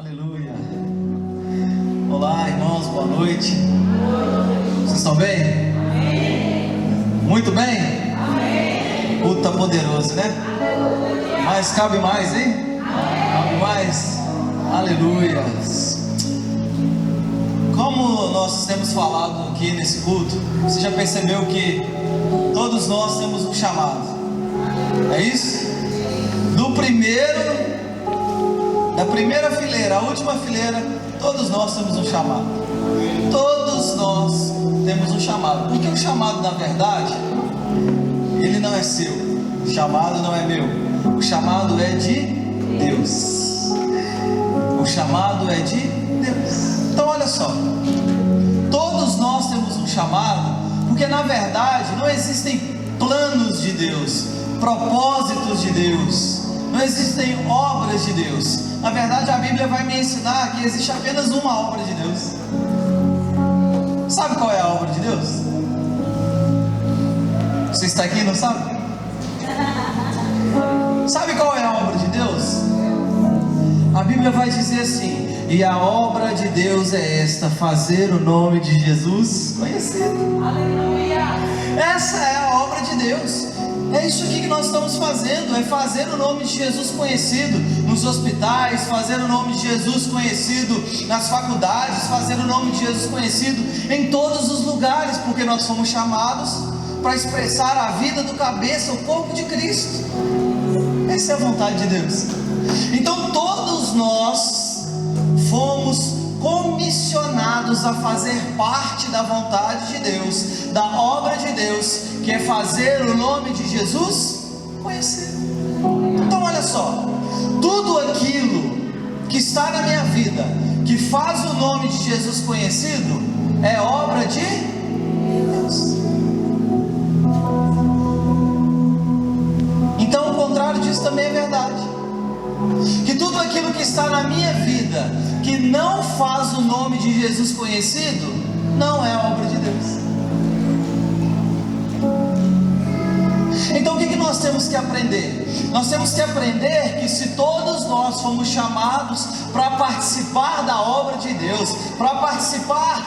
Aleluia. Olá, irmãos, boa noite. Vocês estão bem? Muito bem? O culto está poderoso, né? Mas cabe mais, hein? Cabe mais? Aleluia. Como nós temos falado aqui nesse culto, você já percebeu que todos nós temos um chamado? É isso? Da primeira fileira à última fileira, todos nós temos um chamado. Todos nós temos um chamado. Porque o chamado, na verdade, ele não é seu. O chamado não é meu. O chamado é de Deus. O chamado é de Deus. Então olha só, todos nós temos um chamado, porque na verdade não existem planos de Deus, propósitos de Deus, não existem obras de Deus. Na verdade a Bíblia vai me ensinar que existe apenas uma obra de Deus. Sabe qual é a obra de Deus? Você está aqui e não sabe? Sabe qual é a obra de Deus? A Bíblia vai dizer assim: e a obra de Deus é esta, fazer o nome de Jesus conhecido. Aleluia! Essa é a obra de Deus. É isso aqui que nós estamos fazendo, é fazer o nome de Jesus conhecido nos hospitais, fazer o nome de Jesus conhecido nas faculdades, fazer o nome de Jesus conhecido em todos os lugares, porque nós fomos chamados para expressar a vida do cabeça, o corpo de Cristo. Essa é a vontade de Deus. Então todos nós fomos comissionados a fazer parte da vontade de Deus, da obra de Deus, que é fazer o nome de Jesus conhecido. Então olha só, tudo aquilo que está na minha vida, que faz o nome de Jesus conhecido, é obra de Deus. Então o contrário disso também é verdade. Que tudo aquilo que está na minha vida, que não faz o nome de Jesus conhecido, não é obra de Deus. Então o que nós temos que aprender? Nós temos que aprender que se todos nós fomos chamados para participar da obra de Deus, para participar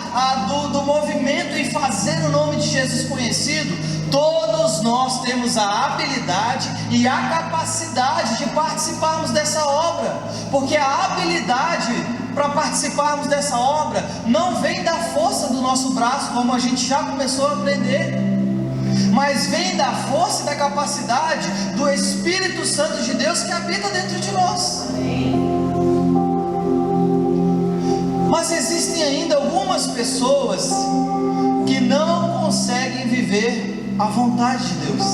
do movimento e fazer o nome de Jesus conhecido, todos nós temos a habilidade e a capacidade de participarmos dessa obra, porque a habilidade para participarmos dessa obra não vem da força do nosso braço, como a gente já começou a aprender, mas vem da força e da capacidade do Espírito Santo de Deus que habita dentro de nós. Mas existem ainda algumas pessoas que não conseguem viver a vontade de Deus.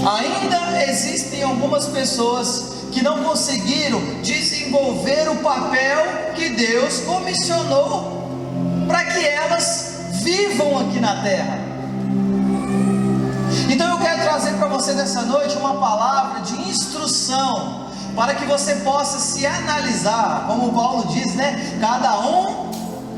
Ainda existem algumas pessoas que não conseguiram desenvolver o papel que Deus comissionou para que elas vivam aqui na terra. Então eu quero trazer para você nessa noite uma palavra de instrução, para que você possa se analisar, como o Paulo diz, né? Cada um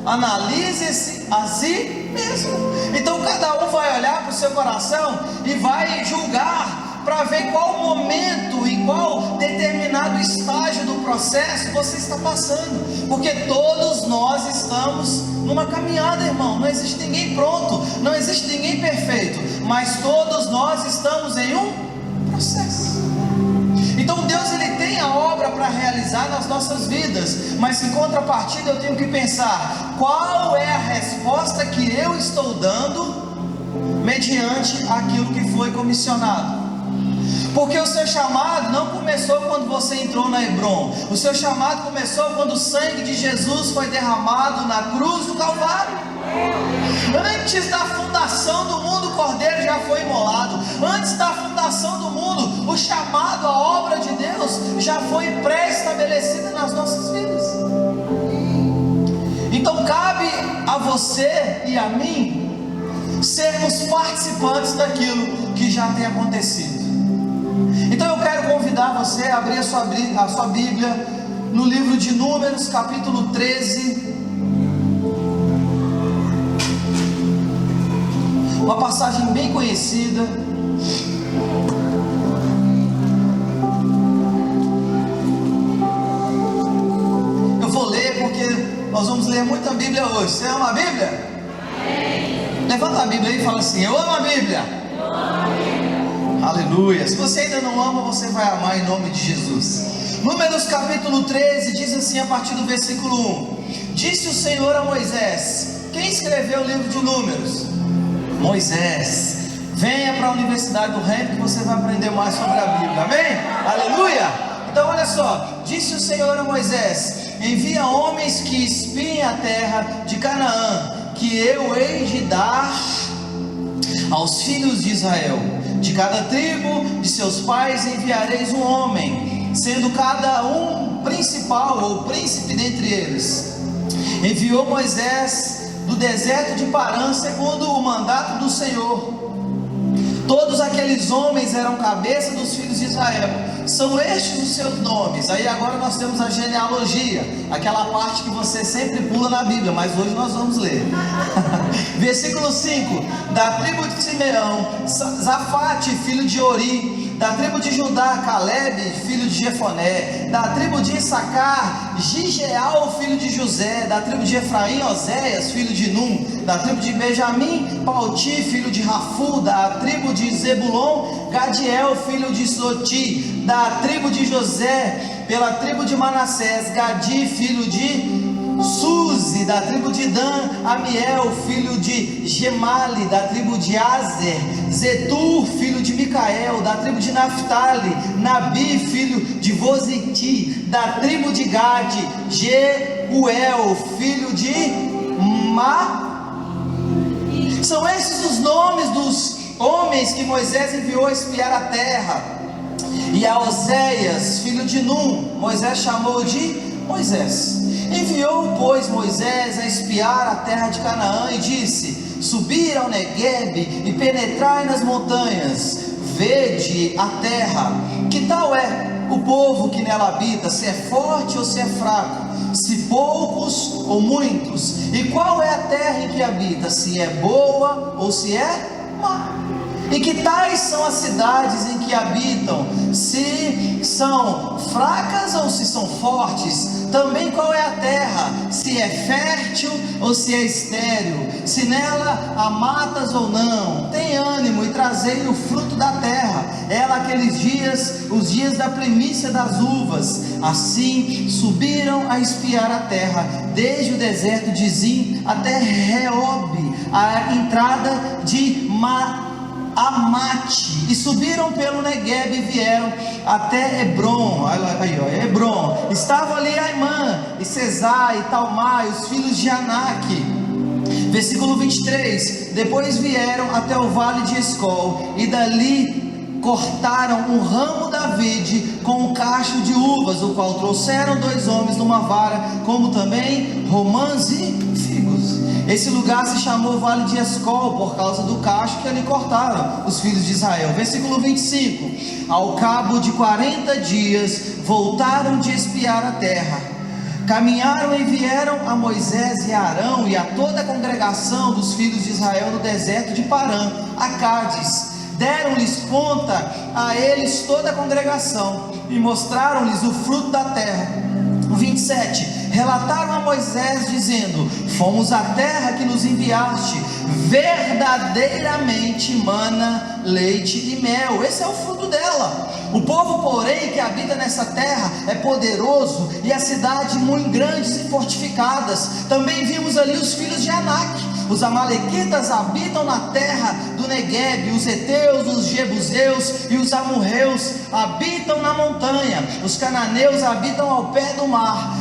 analise-se a si mesmo. Então cada um vai olhar para o seu coração e vai julgar para ver qual momento e qual determinado estágio do processo você está passando, porque todos nós estamos numa caminhada, irmão. Não existe ninguém pronto, não existe ninguém perfeito, mas todos nós estamos em um processo. Então Deus, ele tem a obra para realizar nas nossas vidas, mas em contrapartida eu tenho que pensar qual é a resposta que eu estou dando mediante aquilo que foi comissionado. Porque o seu chamado não começou quando você entrou na Hebron. O seu chamado começou quando o sangue de Jesus foi derramado na cruz do Calvário. Antes da fundação do mundo, o Cordeiro já foi imolado. Antes da fundação do mundo, o chamado, a obra de Deus já foi pré-estabelecida nas nossas vidas. Então cabe a você e a mim sermos participantes daquilo que já tem acontecido. Então eu quero convidar você a abrir a sua Bíblia no livro de Números, capítulo 13. Uma passagem bem conhecida. nós vamos ler muita Bíblia hoje. Você ama a Bíblia? Amém. Levanta a Bíblia aí e fala assim: eu amo a Bíblia. Eu amo a Bíblia. Aleluia. Se você ainda não ama, você vai amar em nome de Jesus. Números capítulo 13 diz assim, a partir do versículo 1: disse o Senhor a Moisés. Quem escreveu o livro de Números? Moisés. Venha para a Universidade do Reino que você vai aprender mais sobre a Bíblia. Amém? Aleluia. Então olha só, disse o Senhor a Moisés: envia homens que espiem a terra de Canaã, que eu hei de dar aos filhos de Israel. De cada tribo de seus pais enviareis um homem, sendo cada um principal ou príncipe dentre eles. Enviou Moisés do deserto de Parã, segundo o mandato do Senhor. Todos aqueles homens eram cabeça dos filhos de Israel. São estes os seus nomes. Aí agora nós temos a genealogia, aquela parte que você sempre pula na Bíblia, mas hoje nós vamos ler. Versículo 5: da tribo de Simeão, Zafate, filho de Ori. Da tribo de Judá, Caleb, filho de Jefoné. Da tribo de Issacar, Gigeal, filho de José. Da tribo de Efraim, Oséias, filho de Num. Da tribo de Benjamim, Palti, filho de Rafu. Da tribo de Zebulon, Gadiel, filho de Soti. Da tribo de José, pela tribo de Manassés, Gadi, filho de Suzi. Da tribo de Dan, Amiel, filho de Gemali. Da tribo de Azer, Zetur, filho de Micael. Da tribo de Naphtali, Nabi, filho de Voziti. Da tribo de Gade, Jeuel, filho de São esses os nomes dos homens que Moisés enviou a espiar a terra. E a Oséias, filho de Num, Moisés chamou de Moisés. Enviou, pois, Moisés a espiar a terra de Canaã e disse: subir ao Neguebe e penetrai nas montanhas, vede a terra, que tal é o povo que nela habita, se é forte ou se é fraco, se poucos ou muitos, e qual é a terra em que habita, se é boa ou se é má. E que tais são as cidades em que habitam, se são fracas ou se são fortes. Também qual é a terra, se é fértil ou se é estéril, se nela há matas ou não. Tem ânimo e trazei o fruto da terra, ela aqueles dias, os dias da primícia das uvas. Assim subiram a espiar a terra, desde o deserto de Zim até Reob, a entrada de Amate, e subiram pelo Neguebe e vieram até Hebron. Aí, ó, Hebron. Estavam ali Aimã e Cesar e Talmai, os filhos de Anak. Versículo 23: depois vieram até o vale de Escol, e dali cortaram um ramo da vide com um cacho de uvas, o qual trouxeram 2 homens numa vara, como também romãs e figos. Esse lugar se chamou Vale de Escol, por causa do cacho que ali cortaram os filhos de Israel. Versículo 25: ao cabo de 40 dias, voltaram de espiar a terra. Caminharam e vieram a Moisés e a Arão e a toda a congregação dos filhos de Israel no deserto de Parã, a Cádiz. Deram-lhes conta a eles toda a congregação e mostraram-lhes o fruto da terra. 27: relataram a Moisés dizendo: fomos à terra que nos enviaste, verdadeiramente mana leite e mel. Esse é o fruto dela. O povo, porém, que habita nessa terra é poderoso, e a cidade muito grandes e fortificadas. Também vimos ali os filhos de Anak. Os amalequitas habitam na terra do Neguebe, os heteus, os jebuseus e os amorreus habitam na montanha. Os cananeus habitam ao pé do mar,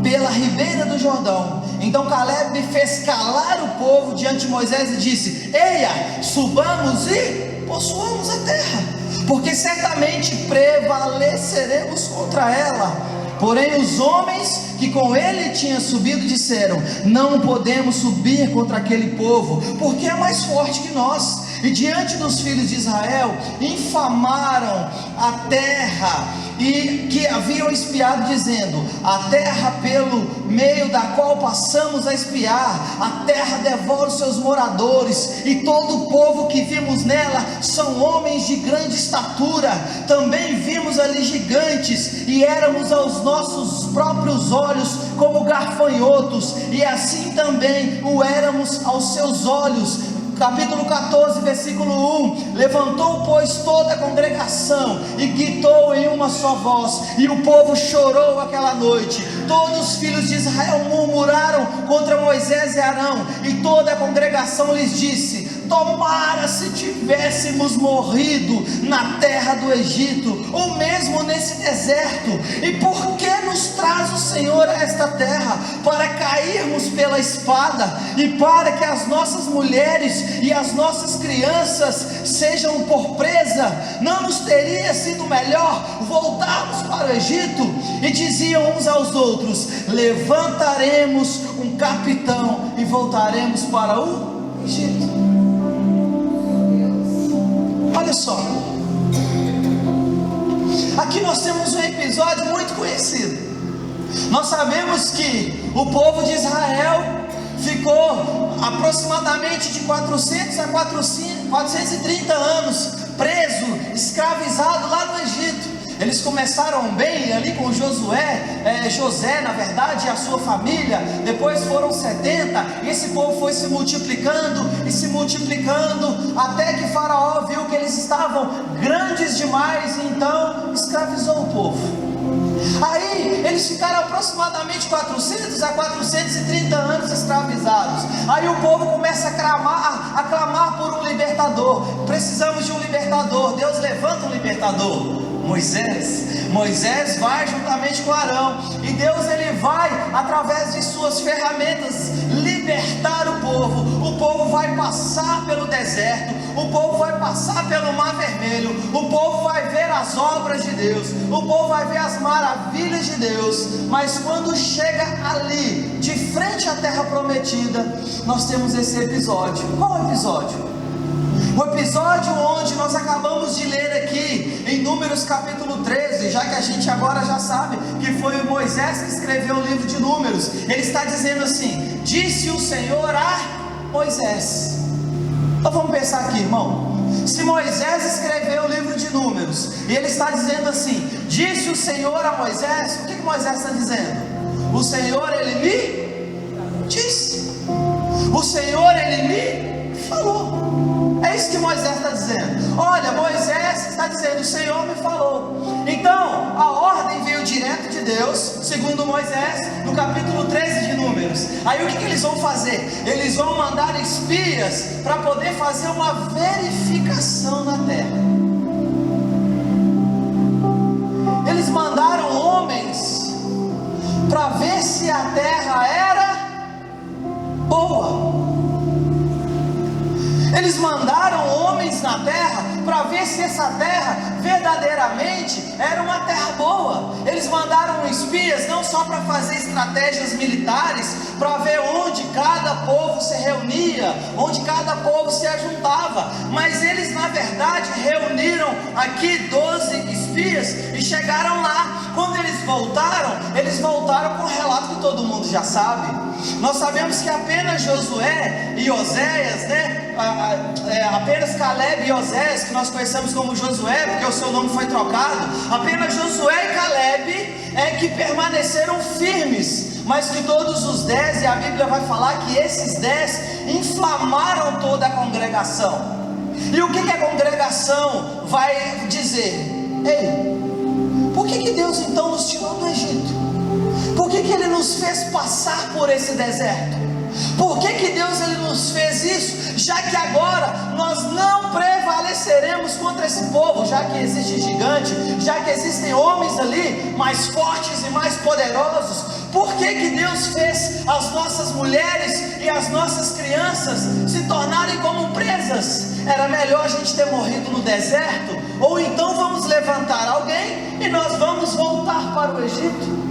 pela ribeira do Jordão. Então Caleb fez calar o povo diante de Moisés e disse: eia, subamos e possuamos a terra, porque certamente prevaleceremos contra ela. Porém os homens que com ele tinham subido disseram: não podemos subir contra aquele povo, porque é mais forte que nós. E diante dos filhos de Israel infamaram a terra e que haviam espiado, dizendo: a terra pelo meio da qual passamos a espiar, a terra devora os seus moradores, e todo o povo que vimos nela são homens de grande estatura. Também vimos ali gigantes, e éramos aos nossos próprios olhos como gafanhotos, e assim também o éramos aos seus olhos. Capítulo 14, versículo 1: levantou, pois, toda a congregação e gritou em uma só voz, e o povo chorou aquela noite. Todos os filhos de Israel murmuraram contra Moisés e Arão, e toda a congregação lhes disse: tomara se tivéssemos morrido na terra do Egito, ou mesmo nesse deserto. E por que nos traz o Senhor a esta terra? Para cairmos pela espada, e para que as nossas mulheres e as nossas crianças sejam por presa? Não nos teria sido melhor voltarmos para o Egito? E diziam uns aos outros: levantaremos um capitão e voltaremos para o Egito. Olha só, aqui nós temos um episódio muito conhecido. Nós sabemos que o povo de Israel ficou aproximadamente de 400 a 430 anos preso, escravizado lá no Egito. Eles começaram bem ali com José na verdade, e a sua família. Depois foram 70, e esse povo foi se multiplicando, até que Faraó viu que eles estavam grandes demais, e então escravizou o povo. Aí eles ficaram aproximadamente 400 a 430 anos escravizados. Aí o povo começa a clamar por um libertador. Precisamos de um libertador. Deus levanta um libertador: Moisés vai juntamente com Arão, e Deus ele vai, através de suas ferramentas, libertar o povo. O povo vai passar pelo deserto, o povo vai passar pelo Mar Vermelho, o povo vai ver as obras de Deus, o povo vai ver as maravilhas de Deus. Mas quando chega ali, de frente à terra prometida, nós temos esse episódio. Qual episódio? O episódio onde nós acabamos de ler aqui em Números capítulo 13, já que a gente agora já sabe que foi o Moisés que escreveu o livro de Números. Ele está dizendo assim: disse o Senhor a Moisés. Então vamos pensar aqui, irmão. Se Moisés escreveu o livro de Números, e ele está dizendo assim: disse o Senhor a Moisés, o que Moisés está dizendo? O Senhor ele me disse, o Senhor ele me falou. É isso que Moisés está dizendo. Olha, Moisés está dizendo: o Senhor me falou. Então a ordem veio direto de Deus, segundo Moisés, no capítulo 13 de Números. Aí o que eles vão fazer? Eles vão mandar espias para poder fazer uma verificação na terra. Eles mandaram homens para ver se a terra era boa. Eles mandaram homens na terra para ver se essa terra verdadeiramente era uma terra boa. Eles mandaram espias não só para fazer estratégias militares, para ver onde cada povo se reunia, onde cada povo se ajuntava, mas eles na verdade reuniram aqui 12 espias e chegaram lá. Quando eles voltaram com um relato que todo mundo já sabe. Nós sabemos que apenas Josué e Oséias, apenas Caleb e Oséias, que nós conhecemos como Josué, porque o seu nome foi trocado, apenas Josué e Caleb é que permaneceram firmes, mas que todos os 10, e a Bíblia vai falar que esses 10 inflamaram toda a congregação. E o que a congregação vai dizer? Ei, por que Deus então nos tirou do Egito? Por que Ele nos fez passar por esse deserto? Por que Deus ele nos fez isso? Já que agora nós não prevaleceremos contra esse povo, já que existe gigante, já que existem homens ali mais fortes e mais poderosos. Por que Deus fez as nossas mulheres e as nossas crianças se tornarem como presas? Era melhor a gente ter morrido no deserto? Ou então vamos levantar alguém e nós vamos voltar para o Egito?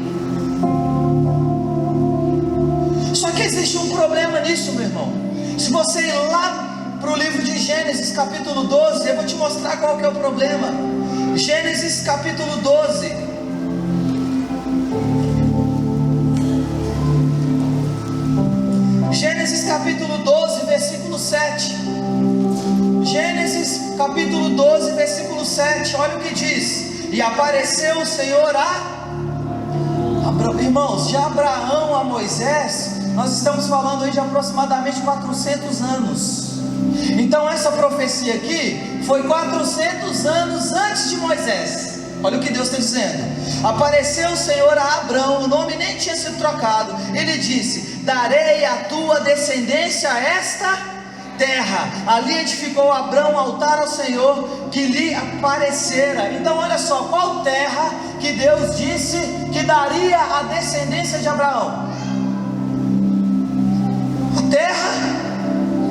Só que existe um problema nisso, meu irmão. Se você ir lá para o livro de Gênesis capítulo 12, eu vou te mostrar qual que é o problema. Gênesis capítulo 12. Gênesis capítulo 12, versículo 7. Gênesis capítulo 12, versículo 7. Olha o que diz: e apareceu o Senhor irmãos, de Abraão a Moisés, nós estamos falando aí de aproximadamente 400 anos. Então essa profecia aqui foi 400 anos antes de Moisés. Olha o que Deus está dizendo: apareceu o Senhor a Abraão, o nome nem tinha sido trocado. Ele disse: darei à tua descendência esta terra. Ali edificou Abraão um altar ao Senhor que lhe aparecera. Então olha só, qual terra que Deus disse que daria à descendência de Abraão? A terra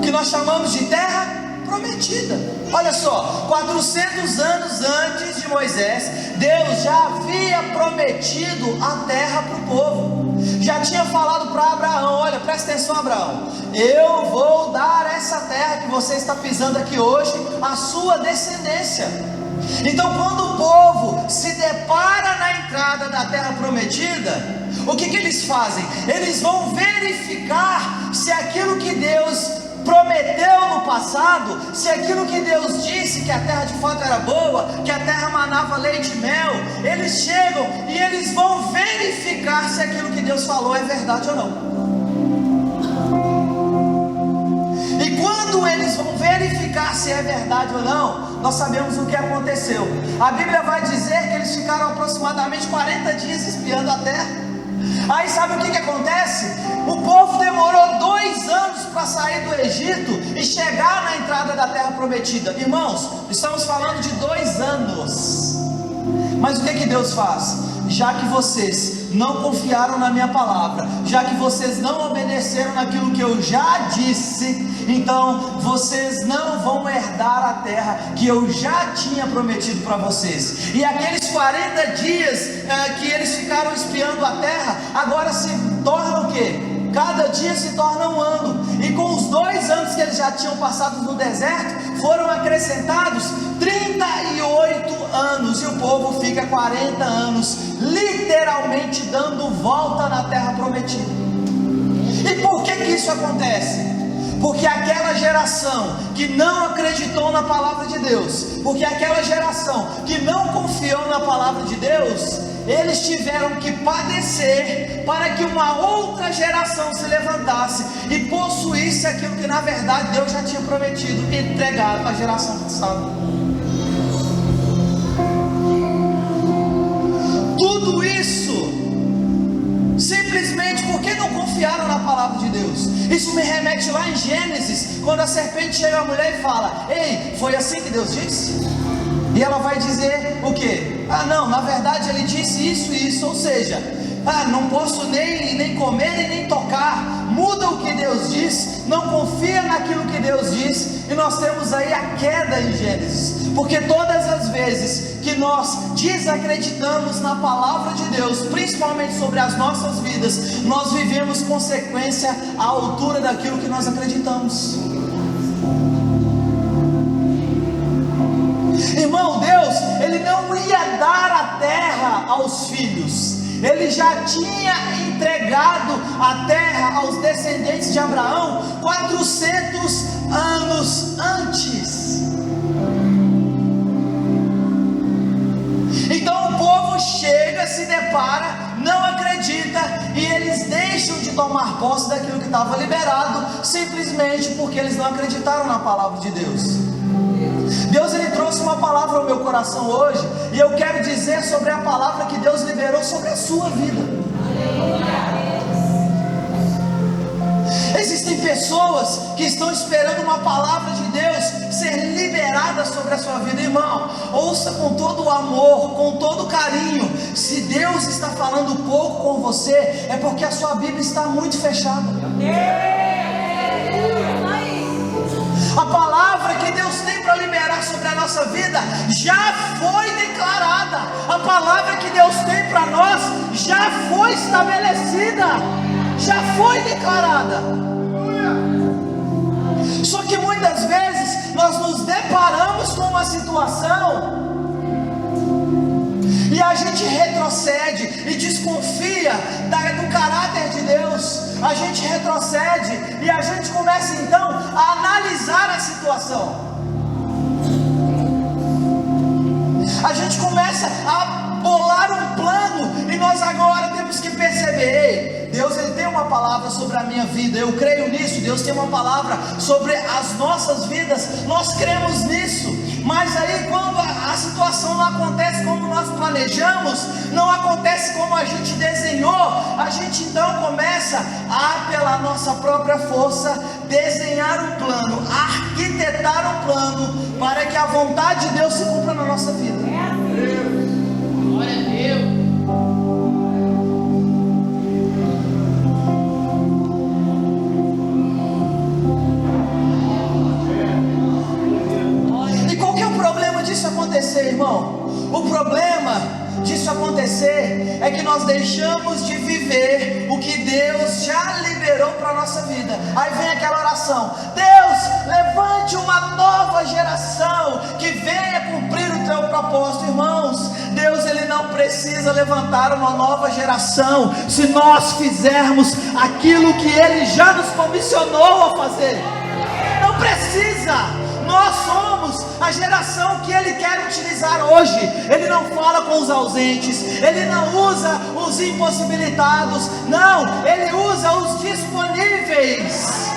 que nós chamamos de terra prometida. Olha só, 400 anos antes de Moisés, Deus já havia prometido a terra para o povo. Já tinha falado para Abraão: olha, presta atenção, Abraão, eu vou dar essa terra que você está pisando aqui hoje à sua descendência. Então quando o povo se depara na entrada da terra prometida, o que eles fazem? Eles vão verificar se aquilo que Deus prometeu no passado, se aquilo que Deus disse, que a terra de fato era boa, que a terra manava leite e mel, eles chegam e eles vão verificar se aquilo que Deus falou é verdade ou não. E quando eles vão verificar se é verdade ou não, nós sabemos o que aconteceu. A Bíblia vai dizer que eles ficaram aproximadamente 40 dias espiando a terra. Aí sabe o que acontece? O povo demorou 2 anos para sair do Egito e chegar na entrada da terra prometida. Irmãos, estamos falando de 2 anos. Mas o que Deus faz? Já que vocês não confiaram na minha palavra, já que vocês não obedeceram naquilo que eu já disse, então vocês não vão herdar a terra que eu já tinha prometido para vocês. E aqueles 40 dias que eles ficaram espiando a terra, agora se tornam o quê? Cada dia se torna um ano. E com os 2 anos que eles já tinham passado no deserto, foram acrescentados 38 anos. E o povo fica 40 anos literalmente dando volta na terra prometida. E por que isso acontece? Porque aquela geração que não acreditou na palavra de Deus, porque aquela geração que não confiou na palavra de Deus, eles tiveram que padecer para que uma outra geração se levantasse e possuísse aquilo que na verdade Deus já tinha prometido e entregado à geração passada. Tudo isso simplesmente porque não confiaram na palavra de Deus. Isso me remete lá em Gênesis, quando a serpente chega à mulher e fala: ei, foi assim que Deus disse? E ela vai dizer o quê? Ah não, na verdade ele disse isso e isso. Ou seja, não posso nem comer e nem tocar. Muda o que Deus diz, não confia naquilo que Deus diz. E nós temos aí a queda em Gênesis, porque todas as vezes que nós desacreditamos na palavra de Deus, principalmente sobre as nossas vidas, nós vivemos consequência à altura daquilo que nós acreditamos. Irmão, Deus, Ele não ia dar a terra aos filhos. Ele já tinha entregado a terra aos descendentes de Abraão 400 anos antes. Então o povo chega, se depara, não acredita, e eles deixam de tomar posse daquilo que estava liberado, simplesmente porque eles não acreditaram na palavra de Deus. Deus, Ele trouxe uma palavra ao meu coração hoje, e eu quero dizer sobre a palavra que Deus liberou sobre a sua vida. Existem pessoas que estão esperando uma palavra de Deus ser liberada sobre a sua vida. Irmão, ouça com todo o amor, com todo o carinho. Se Deus está falando pouco com você, é porque a sua Bíblia está muito fechada. A palavra que Deus tem para liberar sobre a nossa vida já foi declarada. A palavra que Deus tem para nós já foi estabelecida, já foi declarada. Só que muitas vezes nós nos deparamos com uma situação e a gente retrocede e desconfia do caráter de Deus. A gente retrocede e a gente começa então a analisar a situação. A gente começa a bolar um plano e nós agora temos que perceber: Deus, Ele tem uma palavra sobre a minha vida, eu creio nisso. Deus tem uma palavra sobre as nossas vidas, nós cremos nisso. Mas aí quando a situação não acontece como nós planejamos, não acontece como a gente desenhou, a gente então começa a, pela nossa própria força, desenhar um plano, arquitetar um plano para que a vontade de Deus se cumpra na nossa vida. Glória a Deus. Acontecer, irmão, o problema disso acontecer é que nós deixamos de viver o que Deus já liberou para a nossa vida. Aí vem aquela oração: Deus, levante uma nova geração que venha cumprir o teu propósito. Irmãos, Deus, Ele não precisa levantar uma nova geração se nós fizermos aquilo que Ele já nos comissionou a fazer. Não precisa. Nós somos a geração que Ele quer utilizar hoje. Ele não fala com os ausentes, Ele não usa os impossibilitados, não, Ele usa os disponíveis.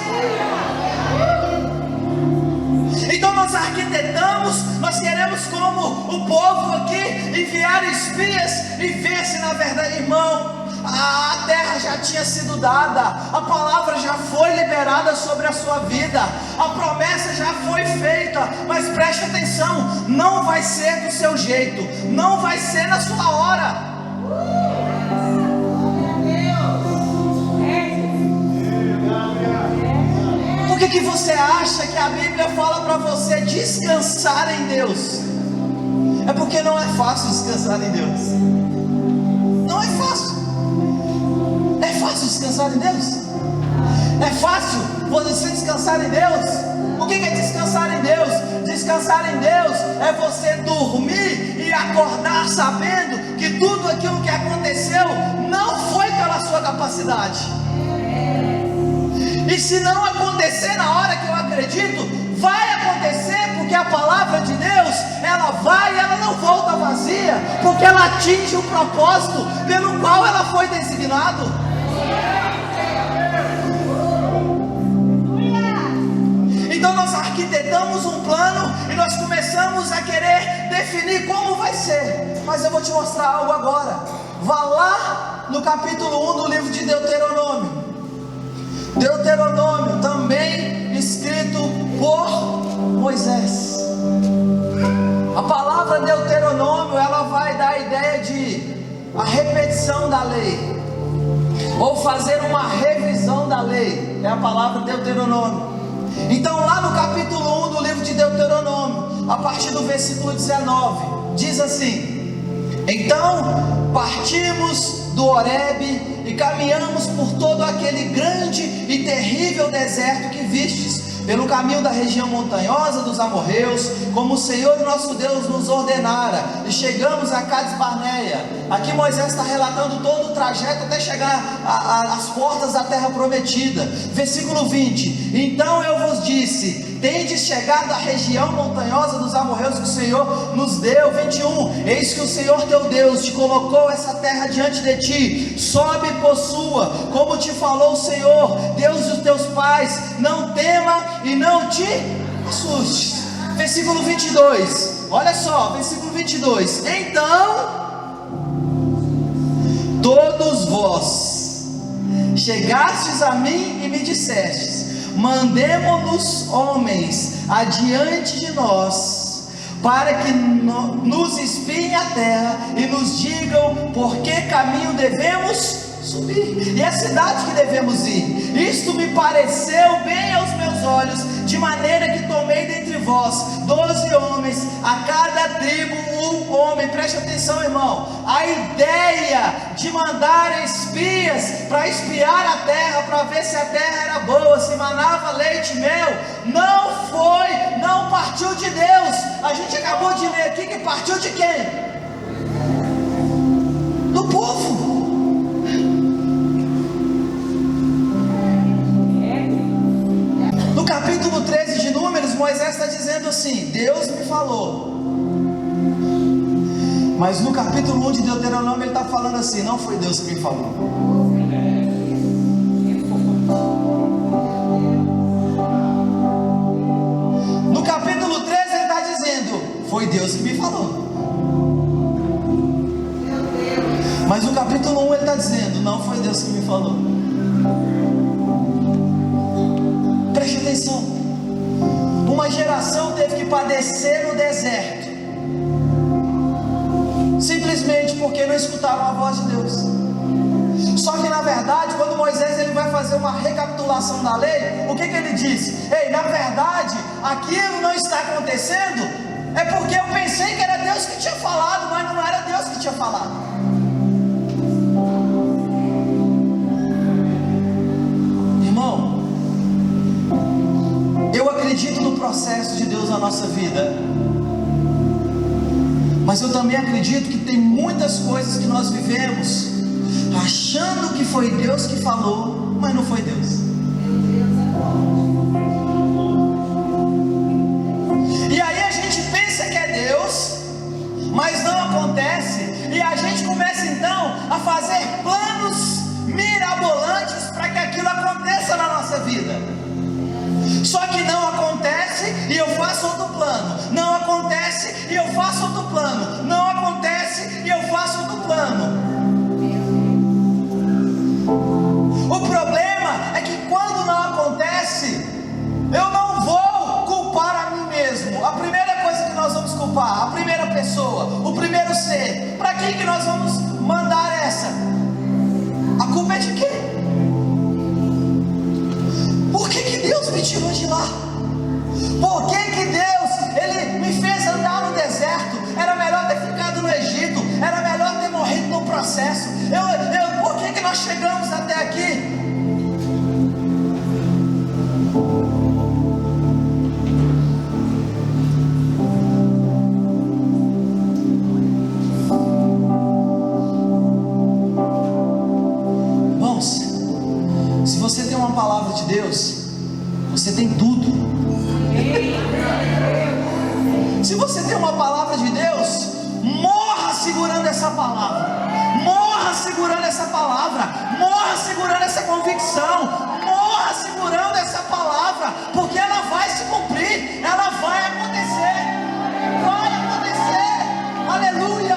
Então nós arquitetamos, nós queremos, como o povo aqui, enviar espias e ver se na verdade, irmão, a terra já tinha sido dada, a palavra já foi liberada sobre a sua vida, a promessa já foi feita, mas preste atenção, não vai ser do seu jeito, não vai ser na sua hora. Por que você acha que a Bíblia fala para você descansar em Deus? É porque não é fácil descansar em Deus. Não é fácil. É fácil descansar em Deus? É fácil você descansar em Deus? O que é descansar em Deus? Descansar em Deus é você dormir e acordar sabendo que tudo aquilo que aconteceu não foi pela sua capacidade. E se não acontecer na hora que eu acredito, vai acontecer, porque a palavra de Deus, ela vai e ela não volta vazia, porque ela atinge o propósito pelo qual ela foi designado. Então nós arquitetamos um plano e nós começamos a querer definir como vai ser. Mas eu vou te mostrar algo agora. Vá lá no capítulo 1 do livro de Deuteronômio. Deuteronômio, também escrito por Moisés. A palavra Deuteronômio, ela vai dar a ideia de a repetição da lei, ou fazer uma revisão da lei. É a palavra Deuteronômio. Então lá no capítulo 1 do livro de Deuteronômio, a partir do versículo 19, diz assim: então partimos do Horebe e caminhamos por todo aquele grande e terrível deserto que vistes, pelo caminho da região montanhosa dos amorreus, como o Senhor nosso Deus nos ordenara, e chegamos a Cades Barneia. Aqui Moisés está relatando todo o trajeto até chegar às portas da terra prometida. Versículo 20: então eu vos disse, tendes chegado à região montanhosa dos amorreus que o Senhor nos deu. 21: eis que o Senhor teu Deus te colocou essa terra diante de ti, sobe e possua, como te falou o Senhor, Deus dos teus pais. Não tema e não te assustes. Versículo 22, olha só, versículo 22: então todos vós chegastes a mim e me dissestes, mandemo-nos homens adiante de nós, para que nos espiem a terra e nos digam por que caminho devemos subir, e a cidade que devemos ir. Isto me pareceu bem aos meus olhos, de maneira que tomei dentre vós 12 homens, a cada tribo um homem. Preste atenção, irmão, a ideia de mandar espias para espiar a terra, para ver se a terra era boa, se manava leite e mel, não partiu de Deus. A gente acabou de ler aqui que partiu de quem? dizendo assim: Deus me falou. Mas no capítulo 1 de Deuteronômio ele está falando assim: não foi Deus que me falou. No capítulo 13 ele está dizendo: foi Deus que me falou. Mas no capítulo 1 ele está dizendo: não foi Deus que me falou. Preste atenção. Uma geração teve que padecer no deserto, simplesmente porque não escutaram a voz de Deus. Só que na verdade, quando Moisés ele vai fazer uma recapitulação da lei, o que ele disse? Ei, na verdade, aquilo não está acontecendo, é porque eu pensei que era Deus que tinha falado, mas não era Deus que tinha falado. Irmão, eu acredito no processo de Deus na nossa vida, mas eu também acredito que tem muitas coisas que nós vivemos achando que foi Deus que falou, mas não foi Deus. E aí a gente pensa que é Deus, mas não acontece, e a gente começa então a fazer planos mirabolantes para que aquilo aconteça na nossa vida. Só que não acontece e eu faço outro plano. Não acontece e eu faço outro plano. Não acontece e eu faço outro plano. O problema é que quando não acontece, eu não vou culpar a mim mesmo. A primeira coisa que nós vamos culpar, a primeira pessoa, o primeiro ser. Para quem que nós vamos mandar essa? A culpa é de quem? Por que Deus me tirou de lá? Por que Deus, Ele me fez andar no deserto? Era melhor ter ficado no Egito, era melhor ter morrido no processo. Por que nós chegamos até aqui? Se você tem uma palavra de Deus, você tem tudo. Se você tem uma palavra de Deus, morra segurando essa palavra, morra segurando essa palavra, morra segurando essa convicção, morra segurando essa palavra, porque ela vai se cumprir, ela vai acontecer, aleluia.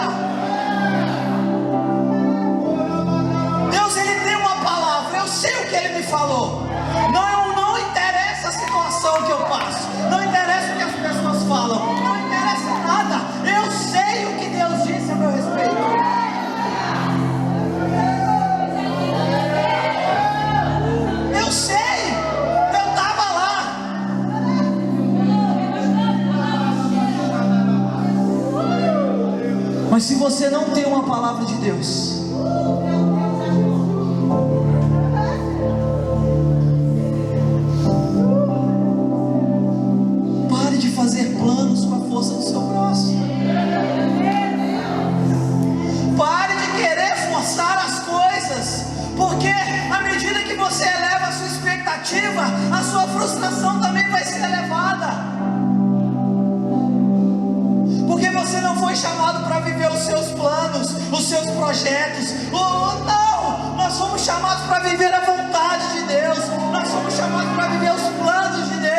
Deus, Ele tem uma palavra, eu sei o que Ele me falou. Não interessa a situação que eu passo, não interessa o que as pessoas falam, não interessa nada. Eu sei o que Deus disse a meu respeito. Eu sei, eu estava lá. Mas se você não tem uma palavra de Deus, fazer planos com a força do seu braço. Pare de querer forçar as coisas, porque à medida que você eleva a sua expectativa, a sua frustração também vai ser elevada, porque você não foi chamado para viver os seus planos, os seus projetos. Não, nós fomos chamados para viver a vontade de Deus, nós fomos chamados para viver os planos de Deus.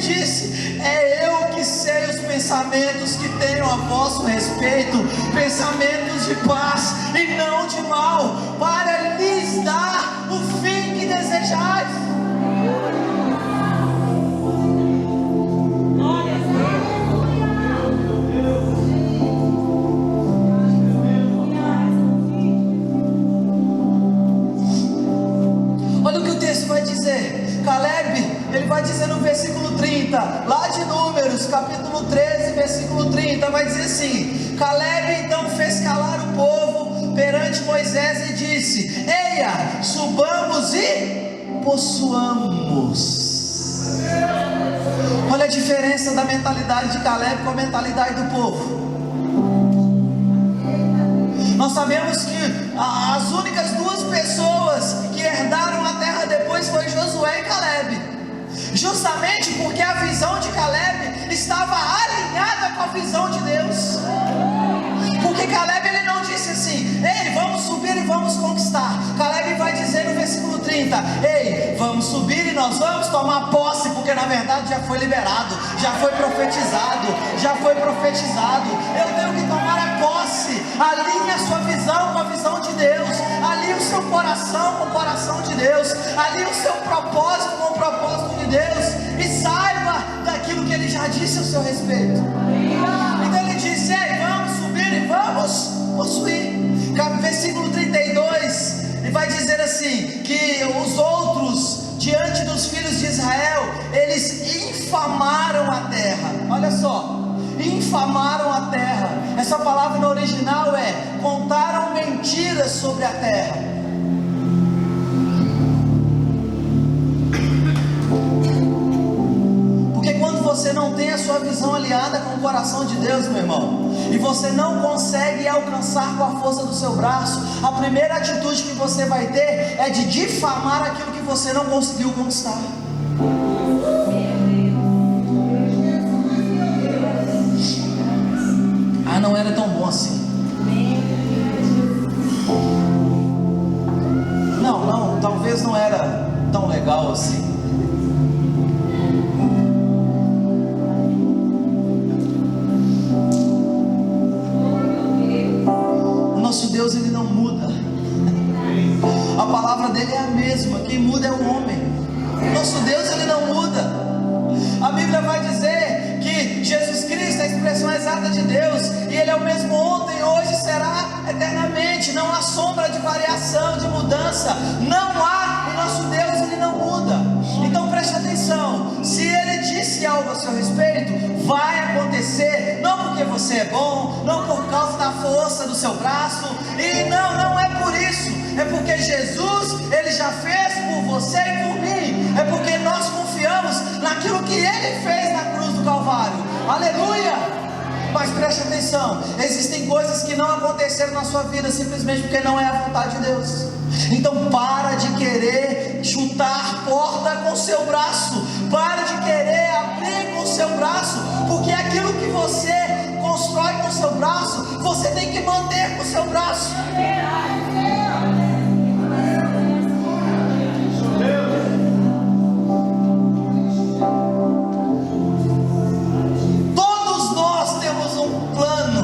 Disse: é eu que sei os pensamentos que tenho a vosso respeito, pensamentos de paz e não de mal, para lhes dar o fim que desejais. Olha o que o texto vai dizer. Caleb, ele vai dizer no versículo 30, lá de Números, capítulo 13, versículo 30, vai dizer assim: Caleb então fez calar o povo perante Moisés e disse: eia, subamos e possuamos. Olha a diferença da mentalidade de Caleb com a mentalidade do povo. Nós sabemos que as únicas duas pessoas que herdaram a terra depois foi Josué e Caleb. justamente porque a visão de Caleb estava alinhada com a visão de Deus. Porque Caleb ele não disse assim: ei, vamos subir e vamos conquistar. Caleb vai dizer no versículo 30: ei, vamos subir e nós vamos tomar posse, porque na verdade já foi liberado, já foi profetizado, eu tenho que tomar a posse. Alinhe a sua visão com a visão de Deus, alinhe o seu coração com o coração de Deus, alinhe o seu propósito com o propósito de Deus, e saiba daquilo que ele já disse a seu respeito. Então ele disse: ei, vamos subir e vamos possuir. Versículo 32, ele vai dizer assim: que os outros, diante dos filhos de Israel, eles infamaram a terra. Olha só, infamaram a terra. Essa palavra no original é: contaram mentiras sobre a terra. Você não tem a sua visão alinhada com o coração de Deus, meu irmão, e você não consegue alcançar com a força do seu braço, a primeira atitude que você vai ter é de difamar aquilo que você não conseguiu conquistar. Ah, não era tão bom assim. Não, talvez não era tão legal assim. Deus ele não muda, a palavra dele é a mesma, quem muda é o homem. Nosso Deus ele não muda. A Bíblia vai dizer que Jesus Cristo é a expressão exata de Deus, e ele é o mesmo ontem, hoje e será eternamente. Não há sombra de variação, de mudança, não há. O nosso Deus ele não muda. Então preste atenção, se ele disse algo a seu respeito, vai acontecer, não porque você é bom, não por causa da força do seu braço, e não é por isso, é porque Jesus, ele já fez por você e por mim, é porque nós confiamos naquilo que ele fez na cruz do Calvário, aleluia. Mas preste atenção, existem coisas que não aconteceram na sua vida simplesmente porque não é a vontade de Deus. Então para de querer chutar a porta com o seu braço, para de querer abrir com o seu braço, porque aquilo que você constrói com o seu braço, você tem que manter com o seu braço. Todos nós temos um plano,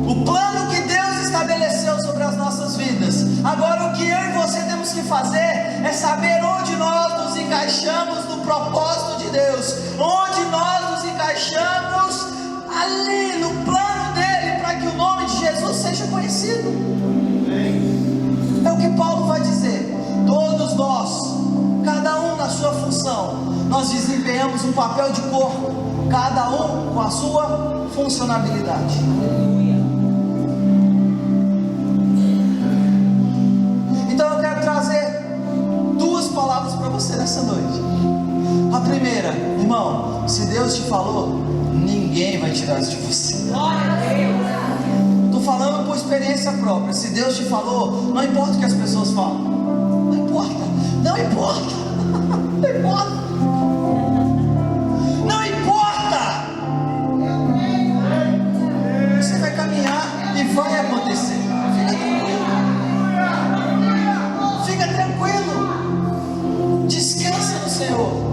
o plano que Deus estabeleceu sobre as nossas vidas. Agora o que eu e você temos que fazer é saber onde nós nos encaixamos no propósito de Deus, onde nós nos encaixamos ali no plano dele, para que o nome de Jesus seja conhecido. É o que Paulo vai dizer. Todos nós, cada um na sua função, nós desempenhamos um papel de corpo, cada um com a sua funcionalidade. Então eu quero trazer duas palavras para você nessa noite. A primeira, irmão, se Deus te falou, ninguém vai tirar isso de você. Estou falando por experiência própria. Se Deus te falou, não importa o que as pessoas falam, não importa, não importa, não importa, não importa. Você vai caminhar e vai acontecer. Fica tranquilo, descansa no Senhor.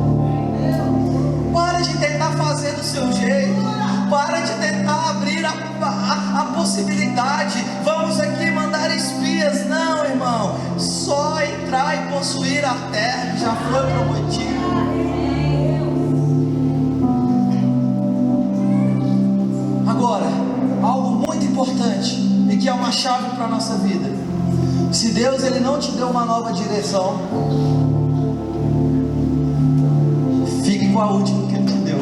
Para de tentar fazer do seu jeito, para de tentar abrir a possibilidade. Vamos aqui mandar espias, não, irmão, só entrar e possuir a terra que já foi prometida. Agora, algo muito importante e que é uma chave para a nossa vida: se Deus ele não te deu uma nova direção, fique com a última que ele te deu.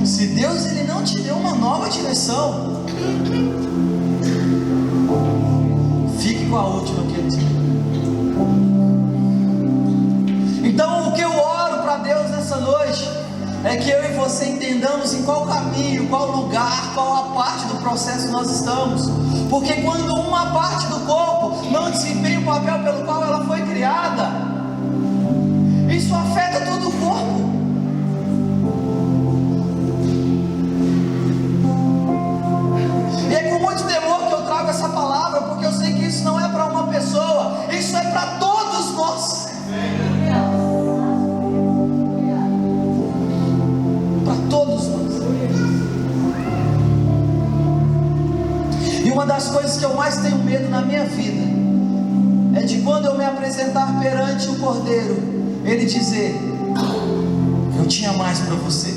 Se Deus ele não te deu uma nova direção, fique com a última que ele te deu. Então o que eu oro para Deus nessa noite é que eu e você entendamos em qual caminho, qual lugar, qual a parte do processo nós estamos. Porque quando uma parte do corpo não desempenha o papel pelo qual ela foi criada, isso afeta todo o corpo. E é com muito temor que eu trago essa palavra, porque eu sei que isso não é para uma pessoa, isso é para todos nós. Para todos nós. E uma das coisas que eu mais tenho medo na minha vida é de quando eu me apresentar perante o Cordeiro, ele dizer: eu tinha mais para você.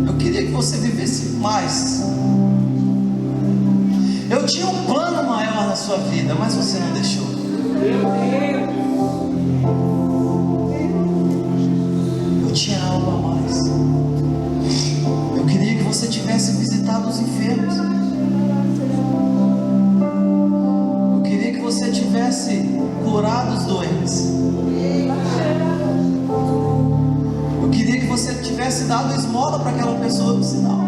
Eu queria que você vivesse mais. Eu tinha um plano maior na sua vida, mas você não deixou. Eu tinha algo a mais. Eu queria que você tivesse visitado os enfermos. Eu queria que você tivesse curado os doentes. Eu queria que você tivesse dado esmola para aquela pessoa no sinal.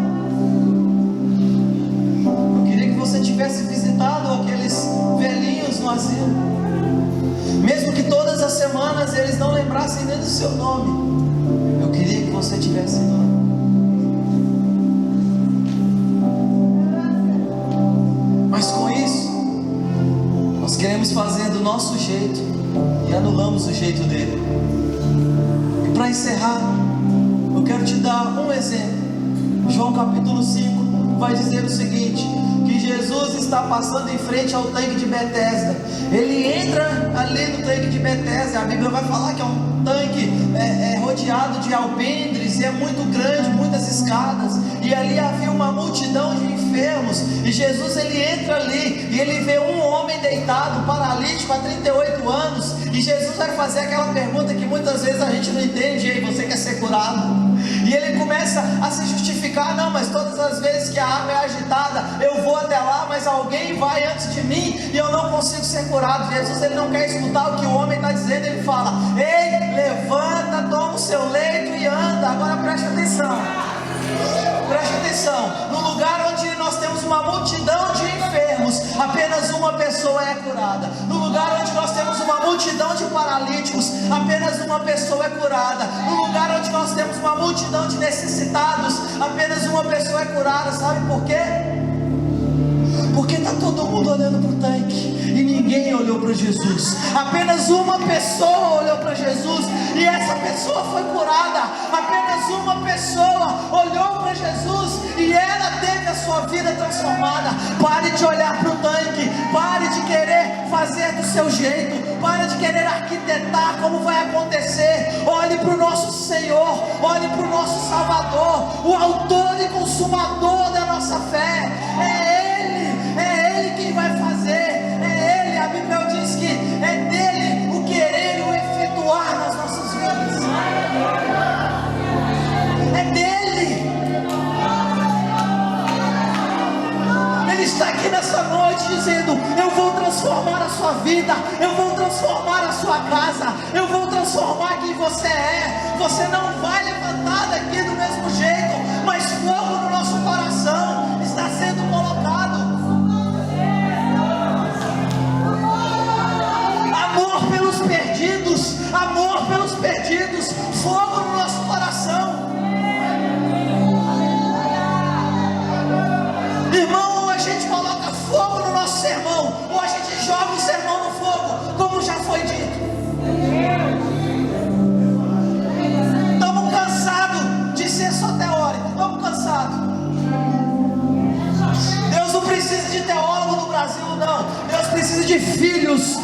Eu queria que você tivesse visitado aqueles velhinhos no asilo, mesmo que todas as semanas eles não lembrassem nem do seu nome. Eu queria que você tivesse ido lá. Mas com isso, nós queremos fazer do nosso jeito e anulamos o jeito dele. E para encerrar, eu quero te dar um exemplo. João capítulo 5 vai dizer o seguinte: que Jesus está passando em frente ao tanque de Betesda. Ele entra ali no tanque de Betesda. A Bíblia vai falar que é um tanque rodeado de alpendres, e é muito grande, muitas escadas, e ali havia uma multidão de enfermos. E Jesus, ele entra ali e ele vê um homem deitado, paralítico há 38 anos, e Jesus vai fazer aquela pergunta que muitas vezes a gente não entende: ei, você quer ser curado? E ele começa a se justificar: não, mas todas as vezes que a água é agitada, eu vou até lá, mas alguém vai antes de mim e eu não consigo ser curado. Jesus, ele não quer escutar o que o homem está dizendo. Ele fala: ei, levanta, toma o seu leito e anda. Agora preste atenção. Preste atenção. No lugar onde nós temos uma multidão de enfermos, apenas uma pessoa é curada. No lugar onde nós temos uma multidão de paralíticos, apenas uma pessoa é curada. No lugar onde nós temos uma multidão de necessitados, apenas uma pessoa é curada. Sabe por quê? Porque está todo mundo olhando para o tanque e ninguém olhou para Jesus. Apenas uma pessoa olhou para Jesus e essa pessoa foi curada. Apenas uma pessoa olhou para Jesus e ela teve a sua vida transformada. Pare de olhar para o tanque, pare de querer fazer do seu jeito, pare de querer arquitetar como vai acontecer. Olhe para o nosso Senhor, olhe para o nosso Salvador, o autor e consumador da nossa fé. É Ele quem vai fazer, é Ele. A Bíblia diz que é dele o querer e o efetuar nas nossas vidas. É dele. Ele está aqui nessa noite dizendo: eu vou transformar a sua vida, eu vou transformar a sua casa, eu vou transformar quem você é. Você não vai levantar daqui do mesmo jeito, mas fogo no nosso coração está sendo colocado. Amor pelos perdidos, amor pelos perdidos, fogo no nosso coração. Irmão, ou a gente coloca fogo no nosso sermão, ou a gente joga o sermão no fogo, como já foi dito. Estamos cansados de ser só teórico, estamos cansados. Deus não precisa de teólogo no Brasil, não. Deus precisa de filhos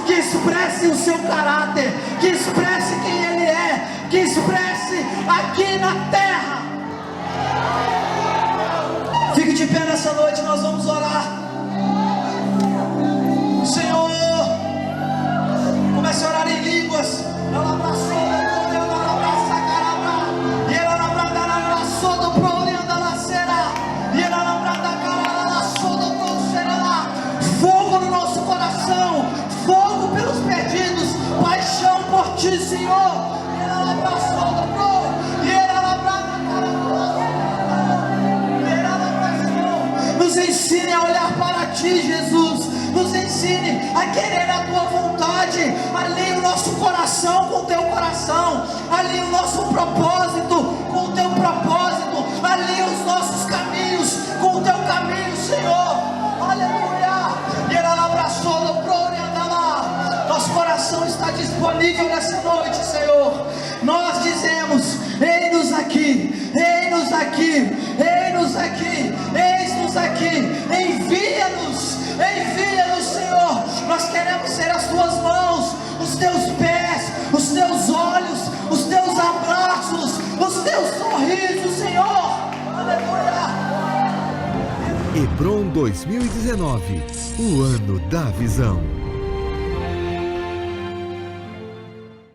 que expressem o seu caráter, que expressem quem Ele é, que expressem aqui na terra. Fique de pé nessa noite, nós vamos orar. Senhor, comece a orar em línguas. Fogo no nosso coração, fogo pelos perdidos, paixão por Ti, Senhor. Ti, Jesus. Nos ensine a querer a Tua vontade. Alinhe o nosso coração com o Teu coração. Alinhe o nosso propósito com o Teu propósito. Alinhe os nossos caminhos com o Teu caminho, Senhor. Aleluia. E ela abraçou, nosso coração está disponível nessa noite, Senhor. Nós dizemos: eis-nos aqui, eis-nos aqui, eis-nos aqui, eis-nos aqui. Envia-nos, envia-nos, Senhor. Nós queremos ser as Tuas mãos, os Teus pés, os Teus olhos, os Teus abraços, os Teus sorrisos, Senhor. Aleluia. Hebron 2019, o ano da visão.